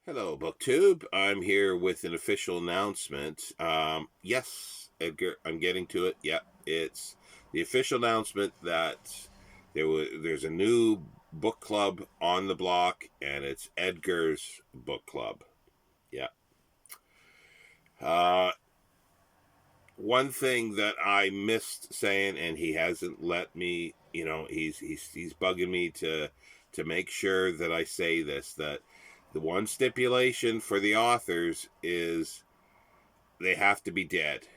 Hello, BookTube. I'm here with an official announcement. Yes, Edgar, I'm getting to it. Yep, it's the official announcement that there's a new book club on the block, and it's Edgar's book club. Yeah. Uh, One thing that I missed saying, and he hasn't let me. He's bugging me to make sure that I say this. That the one stipulation for the authors is they have to be dead.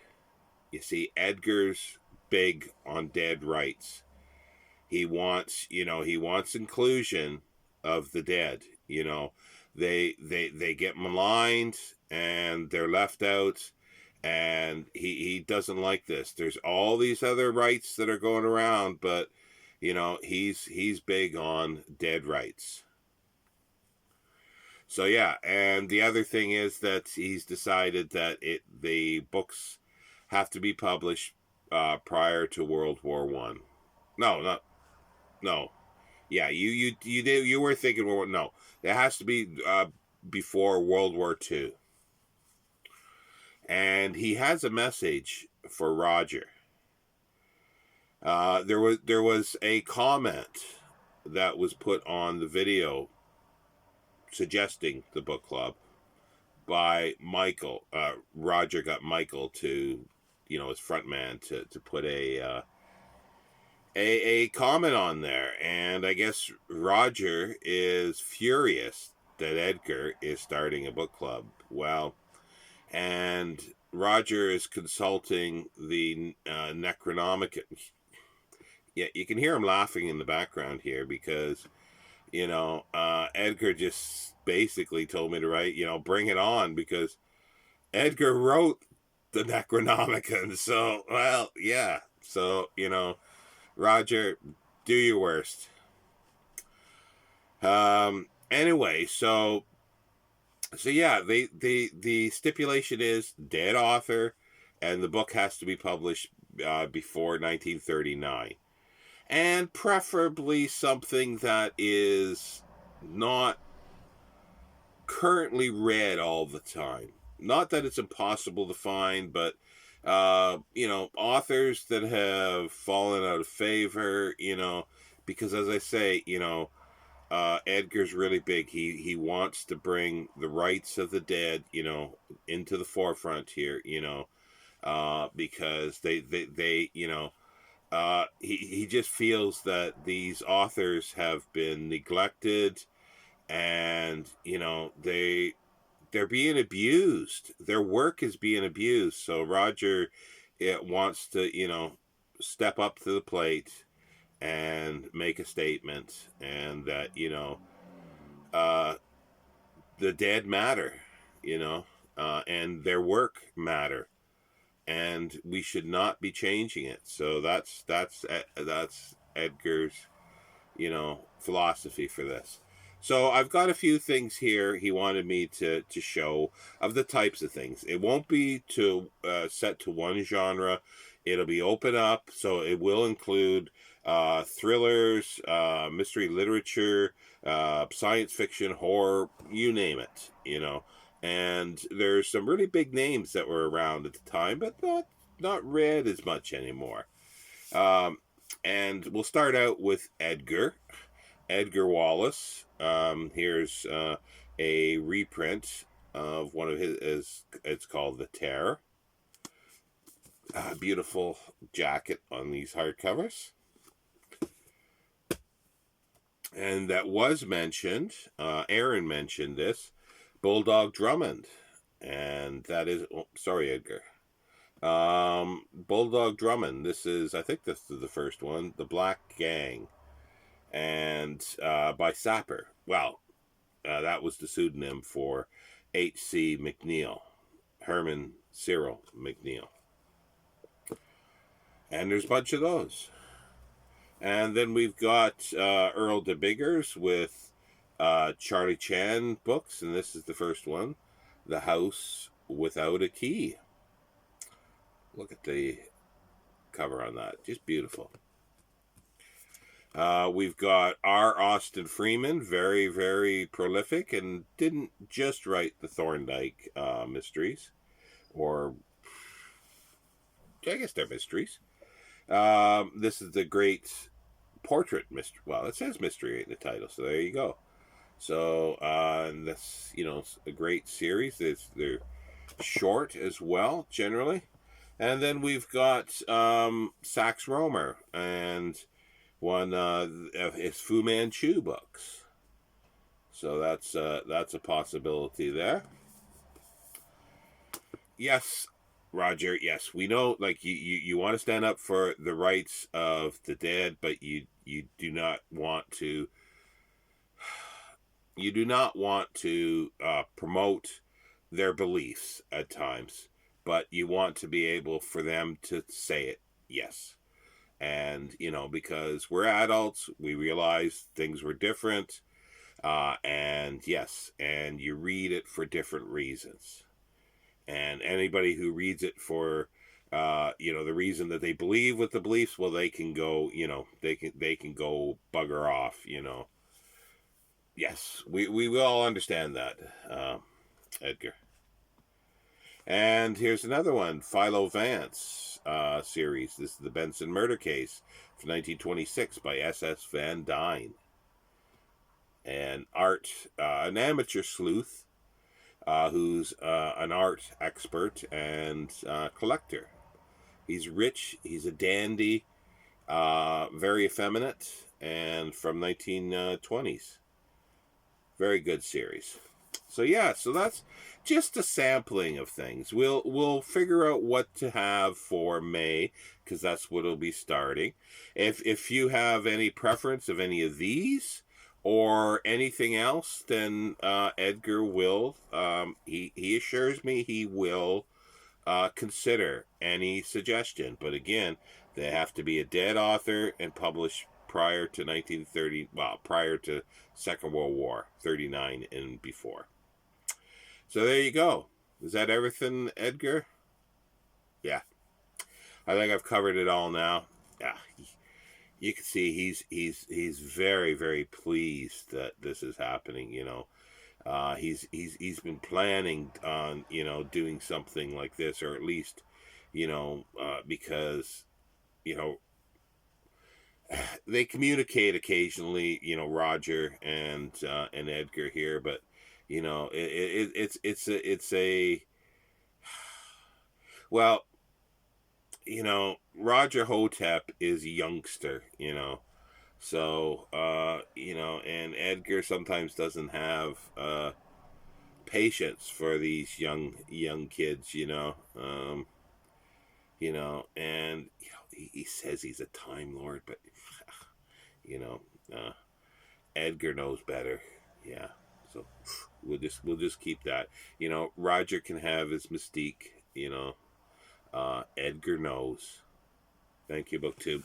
You see, Edgar's big on dead rights. He wants inclusion of the dead. They get maligned and they're left out, and he doesn't like this. There's all these other rights that are going around, but he's big on dead rights. So yeah, and the other thing is that he's decided that the books have to be published prior to World War I. No, not no. Yeah, you were thinking no. It has to be before World War II. And he has a message for Roger. There was a comment that was put on the video suggesting the book club by Michael. Roger got Michael to, his front man to put a comment on there, and I guess Roger is furious that Edgar is starting a book club. Well, and Roger is consulting the Necronomicon. Yeah, you can hear him laughing in the background here because Edgar just basically told me to write, bring it on, because Edgar wrote the Necronomicon. So, well, yeah. So, Roger, do your worst. Anyway, so yeah, the stipulation is dead author, and the book has to be published before 1939, and preferably something that is not currently read all the time. Not that it's impossible to find, but authors that have fallen out of favor, because as I say, Edgar's really big. He wants to bring the rights of the dead, into the forefront here, because he just feels that these authors have been neglected, and they're being abused. Their work is being abused. So Roger, wants to step up to the plate and make a statement, and that uh, the dead matter, and their work matter, and we should not be changing it. So that's Edgar's philosophy for this. So I've got a few things here he wanted me to show of the types of things. It won't be set to one genre. It'll be open up, so it will include thrillers, mystery literature, science fiction, horror, you name it, And there's some really big names that were around at the time, but not read as much anymore. Um, and we'll start out with Edgar Wallace. Here's a reprint of one of his. It's called The Terror. Beautiful jacket on these hardcovers. And that was mentioned. Aaron mentioned this. Bulldog Drummond, and that is. Oh, sorry, Edgar. Bulldog Drummond. This is, I think, this is the first one. The Black Gang, and by Sapper. Well, that was the pseudonym for H.C. McNeil, Herman Cyril McNeil. And there's a bunch of those. And then we've got Earl de Biggers with Charlie Chan books, and this is the first one, The House Without a Key. Look at the cover on that. Just beautiful. We've got R. Austin Freeman, very, very prolific, and didn't just write the Thorndike mysteries, or I guess they're mysteries. This is the great portrait mystery. Well, it says mystery in the title, so there you go. So that's a great series. They're short as well, generally. And then we've got Sax Rohmer and one of his Fu Manchu books. So that's a possibility there. Yes, Roger. Yes, we know. Like you want to stand up for the rights of the dead, but you do not want to. You do not want to promote their beliefs at times, but you want to be able for them to say it. Yes. And because we're adults, we realize things were different, and yes, and you read it for different reasons. And anybody who reads it for the reason that they believe with the beliefs, well, they can go, they can go bugger off. Yes, we will all understand that, Edgar. And here's another one, Philo Vance series. This is the Benson murder case from 1926 by S.S. Van Dyne. And an amateur sleuth who's an art expert and collector. He's rich, he's a dandy, very effeminate, and from 1920s. Very good series. So yeah, so that's just a sampling of things. We'll figure out what to have for May, because that's what it'll be starting. If you have any preference of any of these or anything else, then Edgar will. He assures me he will consider any suggestion. But again, they have to be a dead author and published prior to 1930. Well, prior to Second World War, 39 and before. So there you go. Is that everything, Edgar? Yeah. I think I've covered it all now. Yeah. You can see he's very, very pleased that this is happening, he's been planning on, doing something like this, or at least, because, they communicate occasionally, Roger and Edgar here, but it's a well, Roger Hotep is a youngster, so and Edgar sometimes doesn't have patience for these young kids, and he says he's a time lord, but you know, uh, Edgar knows better. Yeah, so we'll just keep that. Roger can have his mystique. Edgar knows. Thank you, BookTube.